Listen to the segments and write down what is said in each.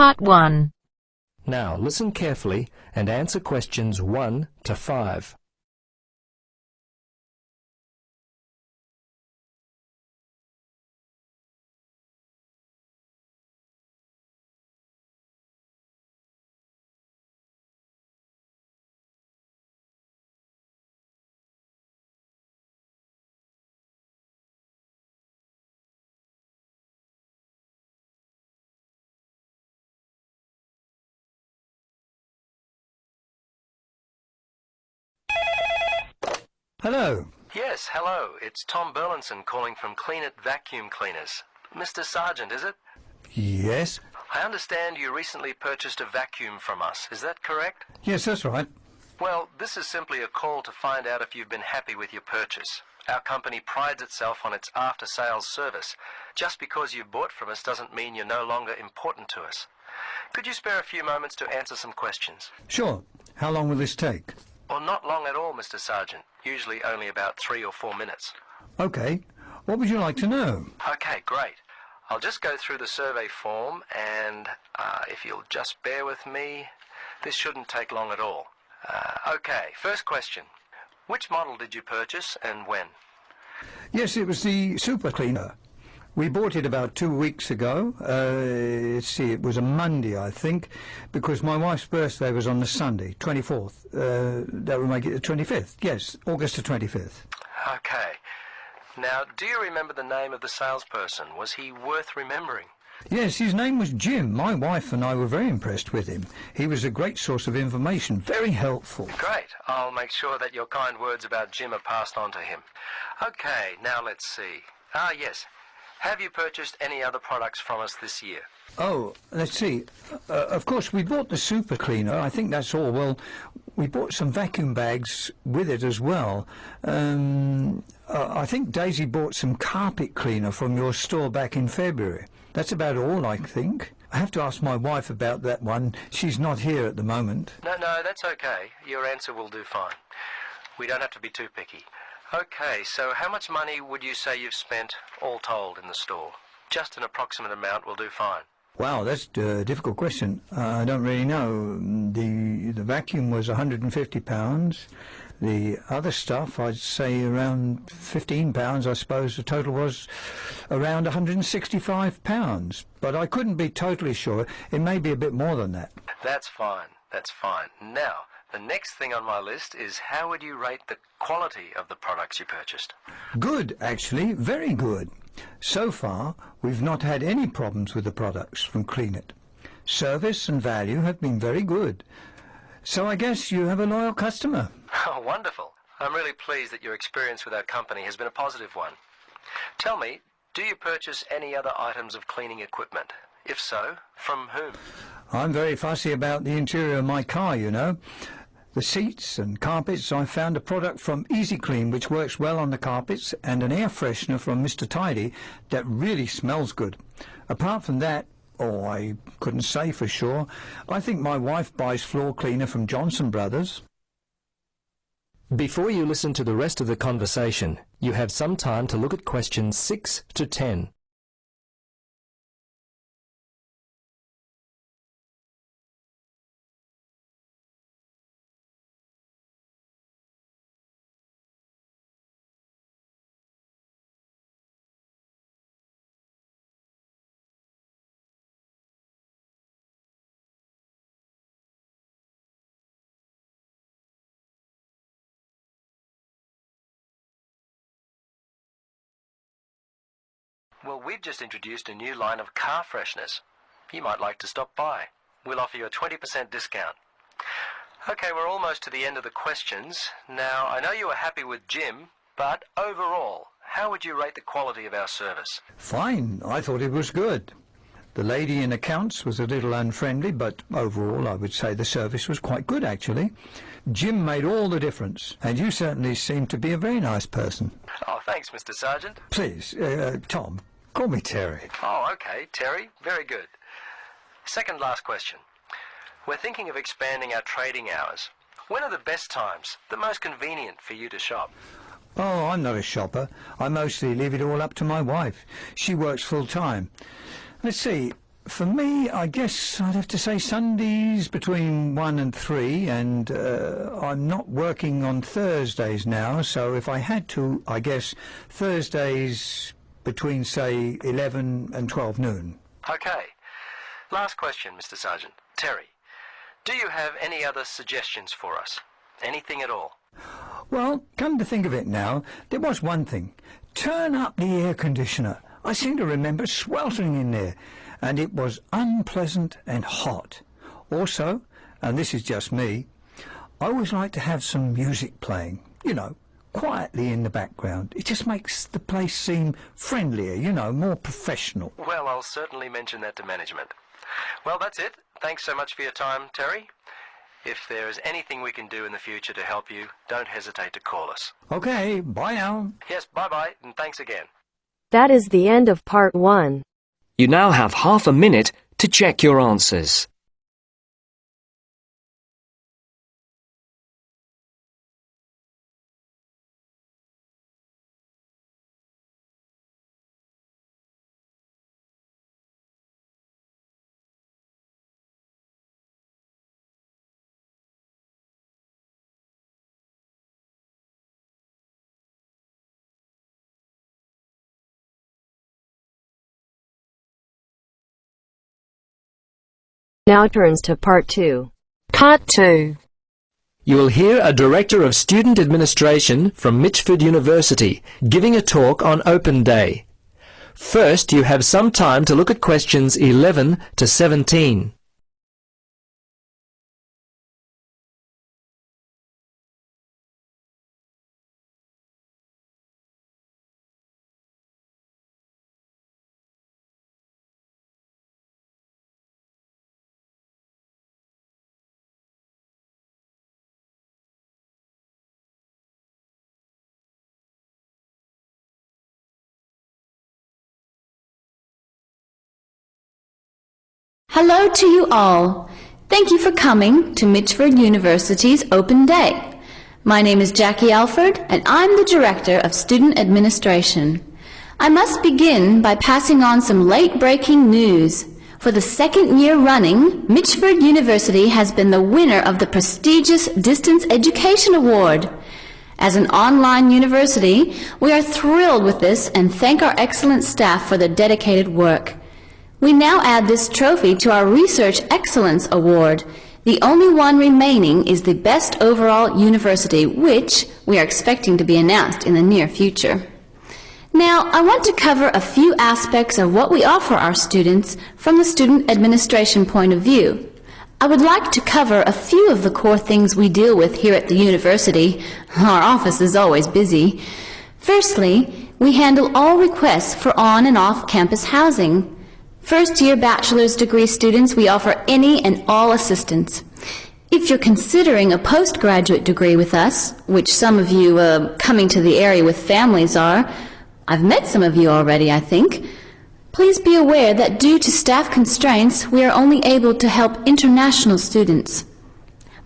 Part 1. Now listen carefully and answer questions 1 to 5. Hello. Yes, hello. It's Tom Burlinson calling from Clean It Vacuum Cleaners. Mr. Sargent, is it? Yes? I understand you recently purchased a vacuum from us. Is that correct? Yes, that's right. Well, this is simply a call to find out if you've been happy with your purchase. Our company prides itself on its after-sales service. Just because you bought from us doesn't mean you're no longer important to us. Could you spare a few moments to answer some questions? Sure. How long will this take? Well, not long at all, Mr. Sargent. Usually only about 3 or 4 minutes. Okay. What would you like to know? Okay, great. I'll just go through the survey form and if you'll just bear with me, this shouldn't take long at all. Okay, first question. Which model did you purchase and when? Yes, it was the super cleaner. We bought it about 2 weeks ago. Let's see, it was a Monday, I think, because my wife's birthday was on the Sunday, 24th. That would make it the 25th. Yes, August the 25th. Okay. Now, do you remember the name of the salesperson? Was he worth remembering? Yes, his name was Jim. My wife and I were very impressed with him. He was a great source of information, very helpful. Great. I'll make sure that your kind words about Jim are passed on to him. Okay, now let's see. Yes. Have you purchased any other products from us this year? Oh, let's see. Of course, we bought the super cleaner. I think that's all. Well, we bought some vacuum bags with it as well. I think Daisy bought some carpet cleaner from your store back in February. That's about all, I think. I have to ask my wife about that one. She's not here at the moment. No, that's okay. Your answer will do fine. We don't have to be too picky. Okay, so how much money would you say you've spent all told in the store? Just an approximate amount will do fine. Wow, that's a difficult question. I don't really know. The vacuum was £150. The other stuff, I'd say around £15, I suppose. The total was around £165. But I couldn't be totally sure. It may be a bit more than that. That's fine. That's fine. Now, the next thing on my list is how would you rate the quality of the products you purchased? Good, actually. Very good. So far, we've not had any problems with the products from Clean It. Service and value have been very good. So I guess you have a loyal customer. Oh, wonderful. I'm really pleased that your experience with our company has been a positive one. Tell me, do you purchase any other items of cleaning equipment? If so, from whom? I'm very fussy about the interior of my car, you know. The seats and carpets, I found a product from Easy Clean which works well on the carpets and an air freshener from Mr. Tidy that really smells good. Apart from that, I couldn't say for sure. I think my wife buys floor cleaner from Johnson Brothers. Before you listen to the rest of the conversation, you have some time to look at questions 6 to 10. Well, we've just introduced a new line of car fresheners. You might like to stop by. We'll offer you a 20% discount. Okay, we're almost to the end of the questions. Now, I know you were happy with Jim, but overall, how would you rate the quality of our service? Fine. I thought it was good. The lady in accounts was a little unfriendly, but overall I would say the service was quite good, actually. Jim made all the difference, and you certainly seem to be a very nice person. Oh, thanks, Mr. Sargent. Please, Tom, call me Terry. Oh, okay, Terry. Very good. Second last question. We're thinking of expanding our trading hours. When are the best times, the most convenient for you to shop? Oh, I'm not a shopper. I mostly leave it all up to my wife. She works full time. Let's see, For me, I guess I'd have to say Sundays between 1 and 3, and I'm not working on Thursdays now, so if I had to, I guess Thursdays between, say, 11 and 12 noon. Okay. Last question, Mr. Sergeant. Terry, do you have any other suggestions for us? Anything at all? Well, come to think of it now, there was one thing. Turn up the air conditioner. I seem to remember sweltering in there, and it was unpleasant and hot. Also, and this is just me, I always like to have some music playing, quietly in the background. It just makes the place seem friendlier, more professional. Well, I'll certainly mention that to management. Well, that's it. Thanks so much for your time, Terry. If there is anything we can do in the future to help you, don't hesitate to call us. Okay, bye now. Yes, bye-bye, and thanks again. That is the end of part 1. You now have half a minute to check your answers. Now turns to part 2. Part 2. You will hear a Director of Student Administration from Mitchford University giving a talk on Open Day. First, you have some time to look at questions 11 to 17. Hello to you all. Thank you for coming to Mitchford University's Open Day. My name is Jackie Alford, and I'm the Director of Student Administration. I must begin by passing on some late-breaking news. For the second year running, Mitchford University has been the winner of the prestigious Distance Education Award. As an online university, we are thrilled with this and thank our excellent staff for their dedicated work. We now add this trophy to our Research Excellence Award. The only one remaining is the Best Overall University, which we are expecting to be announced in the near future. Now, I want to cover a few aspects of what we offer our students from the student administration point of view. I would like to cover a few of the core things we deal with here at the university. Our office is always busy. Firstly, we handle all requests for on- and off-campus housing. First-year bachelor's degree students, we offer any and all assistance. If you're considering a postgraduate degree with us, which some of you coming to the area with families are, I've met some of you already, I think, please be aware that due to staff constraints, we are only able to help international students.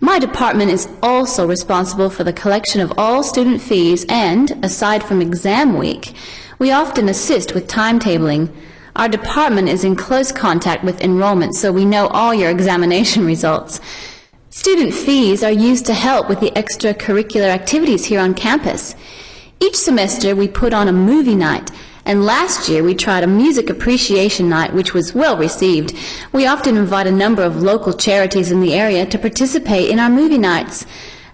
My department is also responsible for the collection of all student fees and, aside from exam week, we often assist with timetabling. Our department is in close contact with enrollment, so we know all your examination results. Student fees are used to help with the extracurricular activities here on campus. Each semester we put on a movie night, and last year we tried a music appreciation night, which was well received. We often invite a number of local charities in the area to participate in our movie nights.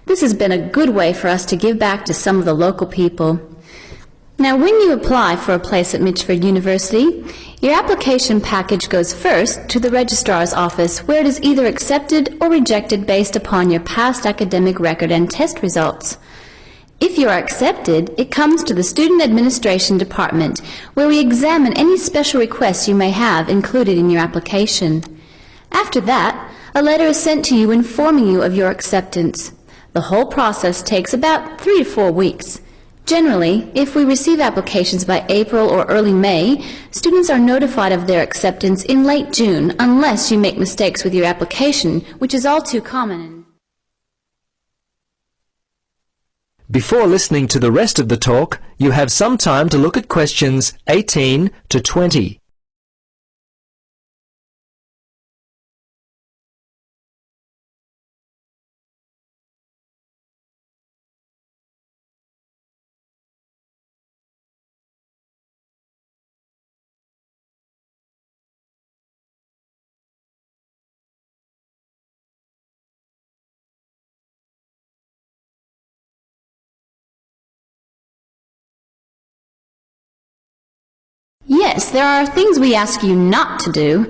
This has been a good way for us to give back to some of the local people. Now, when you apply for a place at Mitchford University, your application package goes first to the registrar's office, where it is either accepted or rejected based upon your past academic record and test results. If you are accepted, it comes to the Student Administration Department, where we examine any special requests you may have included in your application. After that, a letter is sent to you informing you of your acceptance. The whole process takes about 3 to 4 weeks. Generally, if we receive applications by April or early May, students are notified of their acceptance in late June, unless you make mistakes with your application, which is all too common. Before listening to the rest of the talk, you have some time to look at questions 18 to 20. Yes, there are things we ask you not to do.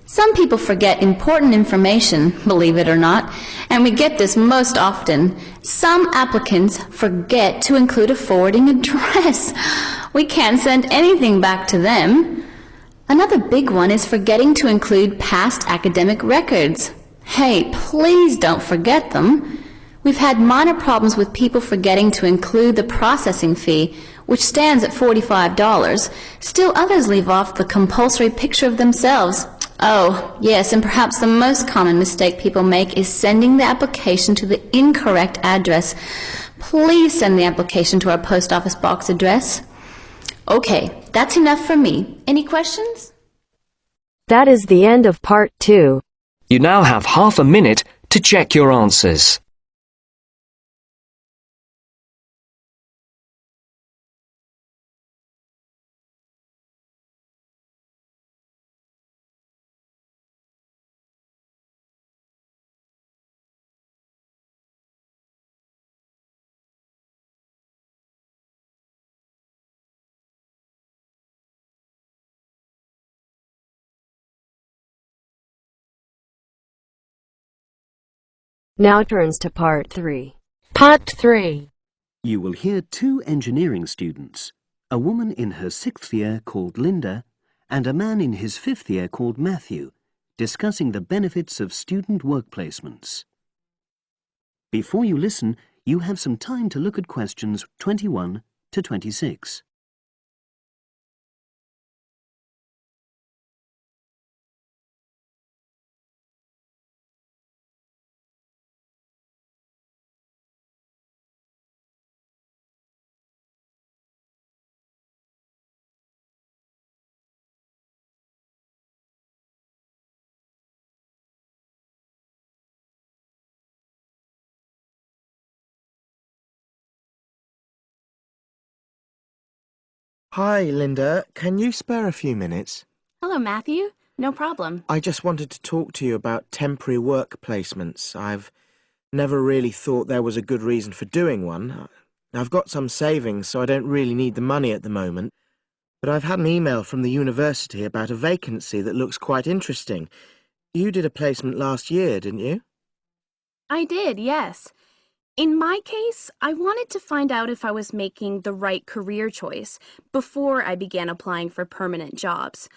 Some people forget important information, believe it or not, and we get this most often. Some applicants forget to include a forwarding address. We can't send anything back to them. Another big one is forgetting to include past academic records. Hey, please don't forget them. We've had minor problems with people forgetting to include the processing fee, which stands at $45. Still others leave off the compulsory picture of themselves. Oh, yes, and perhaps the most common mistake people make is sending the application to the incorrect address. Please send the application to our post office box address. Okay, that's enough for me. Any questions? That is the end of part 2. You now have half a minute to check your answers. Now turns to part 3. Part 3. You will hear two engineering students, a woman in her 6th year called Linda and a man in his 5th year called Matthew, discussing the benefits of student work placements. Before you listen, you have some time to look at questions 21 to 26. Hi, Linda. Can you spare a few minutes? Hello, Matthew. No problem. I just wanted to talk to you about temporary work placements. I've never really thought there was a good reason for doing one. I've got some savings, so I don't really need the money at the moment. But I've had an email from the university about a vacancy that looks quite interesting. You did a placement last year, didn't you? I did, yes. In my case, I wanted to find out if I was making the right career choice before I began applying for permanent jobs.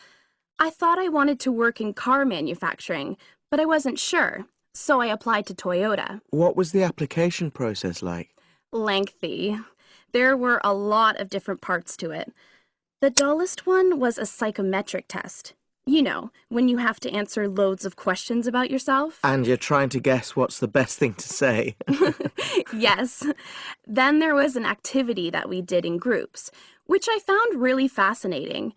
I thought I wanted to work in car manufacturing, but I wasn't sure, so I applied to Toyota. What was the application process like? Lengthy. There were a lot of different parts to it. The dullest one was a psychometric test. You know, when you have to answer loads of questions about yourself. And you're trying to guess what's the best thing to say. Yes. Then there was an activity that we did in groups, which I found really fascinating.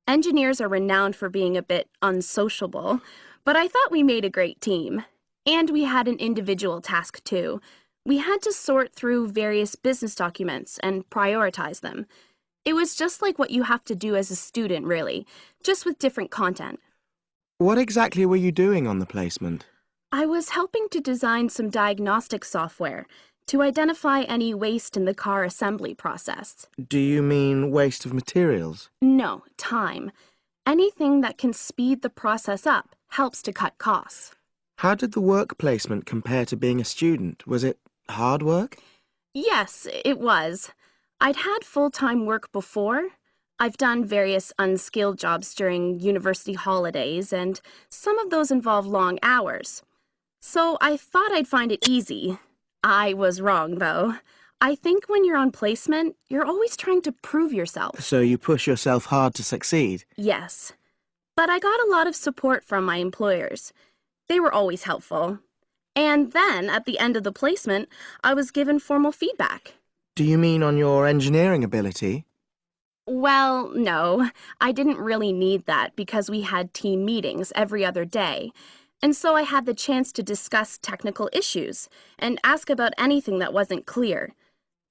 Engineers are renowned for being a bit unsociable, but I thought we made a great team. And we had an individual task too. We had to sort through various business documents and prioritize them. It was just like what you have to do as a student, really, just with different content. What exactly were you doing on the placement? I was helping to design some diagnostic software to identify any waste in the car assembly process. Do you mean waste of materials? No, time. Anything that can speed the process up helps to cut costs. How did the work placement compare to being a student? Was it hard work? Yes, it was. I'd had full-time work before. I've done various unskilled jobs during university holidays, and some of those involve long hours. So I thought I'd find it easy. I was wrong, though. I think when you're on placement, you're always trying to prove yourself. So you push yourself hard to succeed? Yes. But I got a lot of support from my employers. They were always helpful. And then, at the end of the placement, I was given formal feedback. Do you mean on your engineering ability? Well, no. I didn't really need that because we had team meetings every other day. And so I had the chance to discuss technical issues and ask about anything that wasn't clear.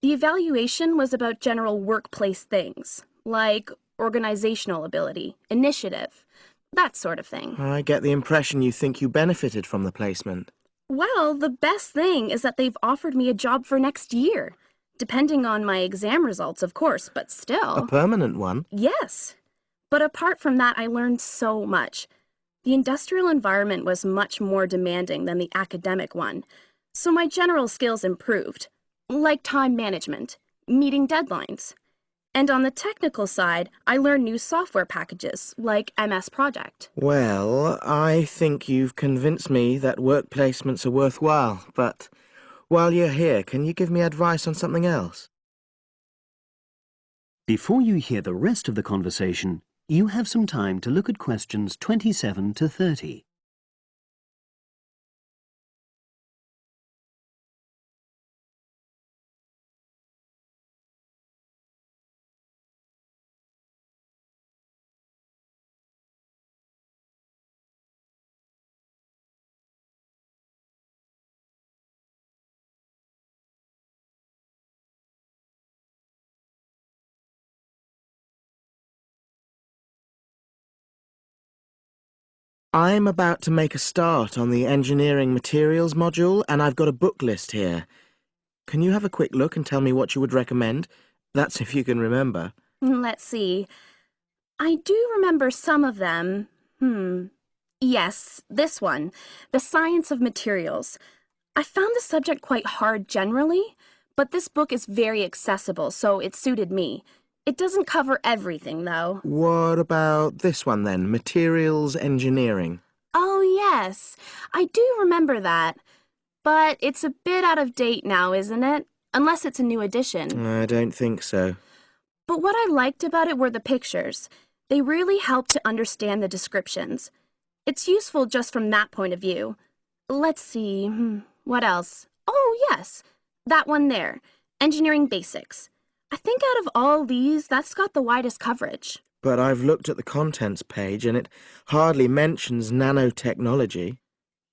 The evaluation was about general workplace things, like organizational ability, initiative, that sort of thing. I get the impression you think you benefited from the placement. Well, the best thing is that they've offered me a job for next year. Depending on my exam results, of course, but still. A permanent one? Yes. But apart from that, I learned so much. The industrial environment was much more demanding than the academic one, so my general skills improved, like time management, meeting deadlines. And on the technical side, I learned new software packages, like MS Project. Well, I think you've convinced me that work placements are worthwhile, but while you're here, can you give me advice on something else? Before you hear the rest of the conversation, you have some time to look at questions 27 to 30. I'm about to make a start on the engineering materials module, and I've got a book list here. Can you have a quick look and tell me what you would recommend? That's if you can remember. Let's see. I do remember some of them. Yes, this one, The Science of Materials. I found the subject quite hard generally, but this book is very accessible, so it suited me. It doesn't cover everything, though. What about this one then, Materials Engineering? Oh, yes, I do remember that. But it's a bit out of date now, isn't it? Unless it's a new edition. I don't think so. But what I liked about it were the pictures. They really helped to understand the descriptions. It's useful just from that point of view. Let's see, what else? Oh, yes, that one there, Engineering Basics. I think out of all these, that's got the widest coverage. But I've looked at the contents page and it hardly mentions nanotechnology.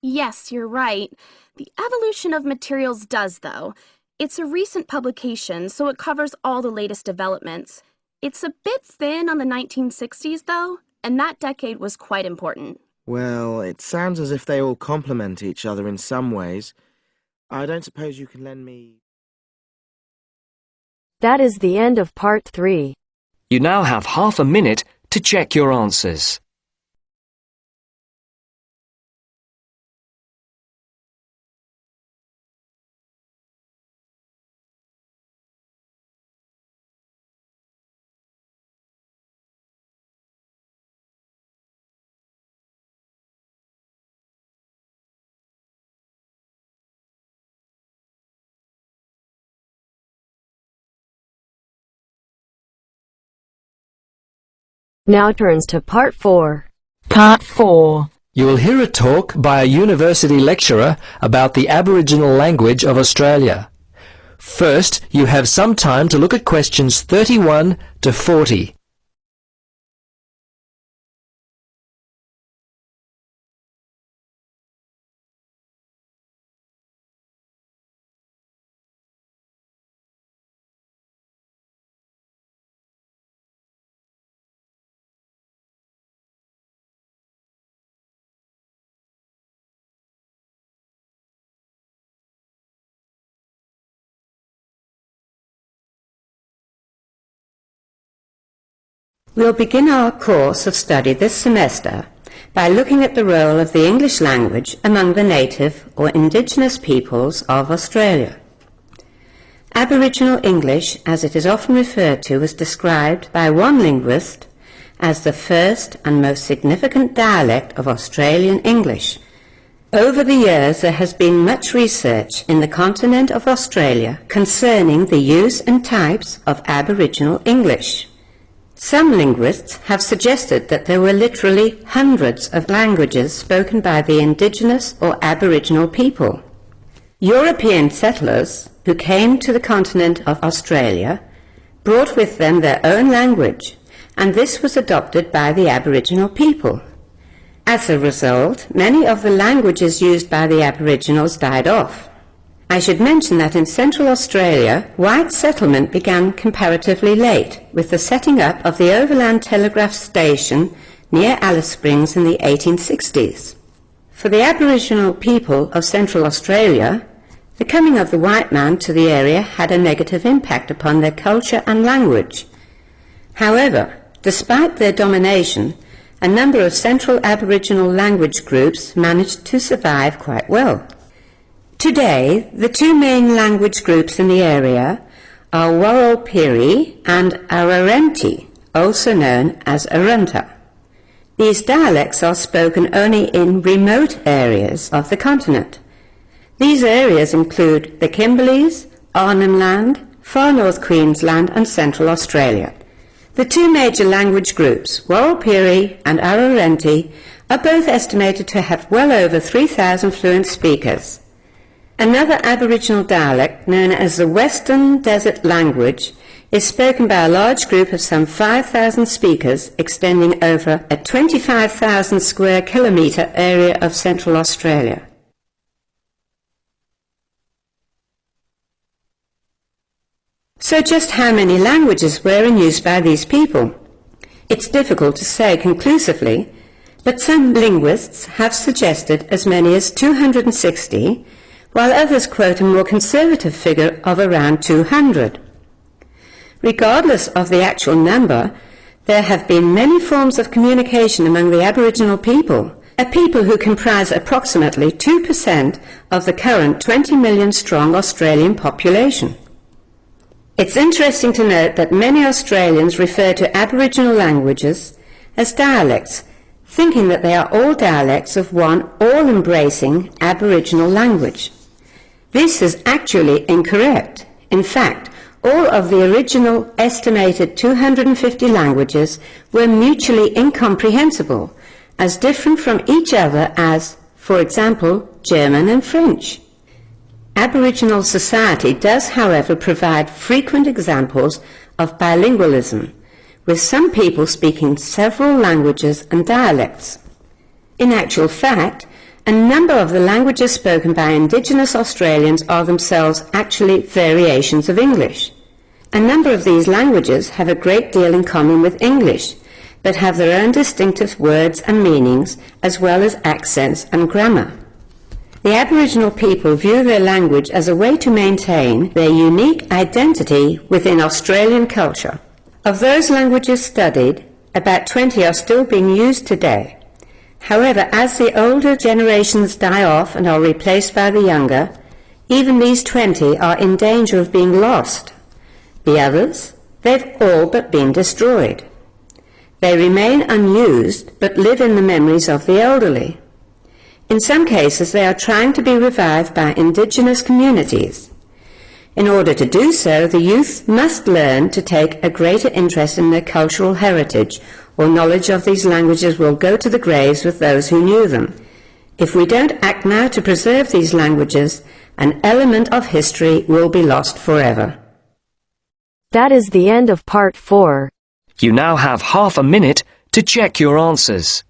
Yes, you're right. The evolution of materials does, though. It's a recent publication, so it covers all the latest developments. It's a bit thin on the 1960s, though, and that decade was quite important. Well, it sounds as if they all complement each other in some ways. I don't suppose you can lend me... That is the end of part 3. You now have half a minute to check your answers. Now turns to part 4. Part 4. You will hear a talk by a university lecturer about the Aboriginal language of Australia. First, you have some time to look at questions 31 to 40. We'll begin our course of study this semester by looking at the role of the English language among the native or indigenous peoples of Australia. Aboriginal English, as it is often referred to, was described by one linguist as the first and most significant dialect of Australian English. Over the years, there has been much research in the continent of Australia concerning the use and types of Aboriginal English. Some linguists have suggested that there were literally hundreds of languages spoken by the indigenous or Aboriginal people. European settlers who came to the continent of Australia brought with them their own language, and this was adopted by the Aboriginal people. As a result, many of the languages used by the Aboriginals died off. I should mention that in Central Australia, white settlement began comparatively late, with the setting up of the Overland Telegraph Station near Alice Springs in the 1860s. For the Aboriginal people of Central Australia, the coming of the white man to the area had a negative impact upon their culture and language. However, Despite their domination, a number of central Aboriginal language groups managed to survive quite well. Today, the two main language groups in the area are Warlpiri and Arrernte, also known as Arunta. These dialects are spoken only in remote areas of the continent. These areas include the Kimberleys, Arnhem Land, Far North Queensland and Central Australia. The two major language groups, Warlpiri and Arrernte, are both estimated to have well over 3,000 fluent speakers. Another Aboriginal dialect, known as the Western Desert Language, is spoken by a large group of some 5,000 speakers extending over a 25,000 square kilometre area of Central Australia. So just how many languages were in use by these people? It's difficult to say conclusively, but some linguists have suggested as many as 260, while others quote a more conservative figure of around 200. Regardless of the actual number, there have been many forms of communication among the Aboriginal people, a people who comprise approximately 2% of the current 20 million strong Australian population. It's interesting to note that many Australians refer to Aboriginal languages as dialects, thinking that they are all dialects of one all-embracing Aboriginal language. This is actually incorrect. In fact, all of the original estimated 250 languages were mutually incomprehensible, as different from each other as, for example, German and French. Aboriginal society does, however, provide frequent examples of bilingualism, with some people speaking several languages and dialects. In actual fact, a number of the languages spoken by Indigenous Australians are themselves actually variations of English. A number of these languages have a great deal in common with English, but have their own distinctive words and meanings, as well as accents and grammar. The Aboriginal people view their language as a way to maintain their unique identity within Australian culture. Of those languages studied, about 20 are still being used today. However, as the older generations die off and are replaced by the younger, even these 20 are in danger of being lost. The others, they've all but been destroyed. They remain unused, but live in the memories of the elderly. In some cases, they are trying to be revived by Indigenous communities. In order to do so, the youth must learn to take a greater interest in their cultural heritage, or knowledge of these languages will go to the graves with those who knew them. If we don't act now to preserve these languages, an element of history will be lost forever. That is the end of part 4. You now have half a minute to check your answers.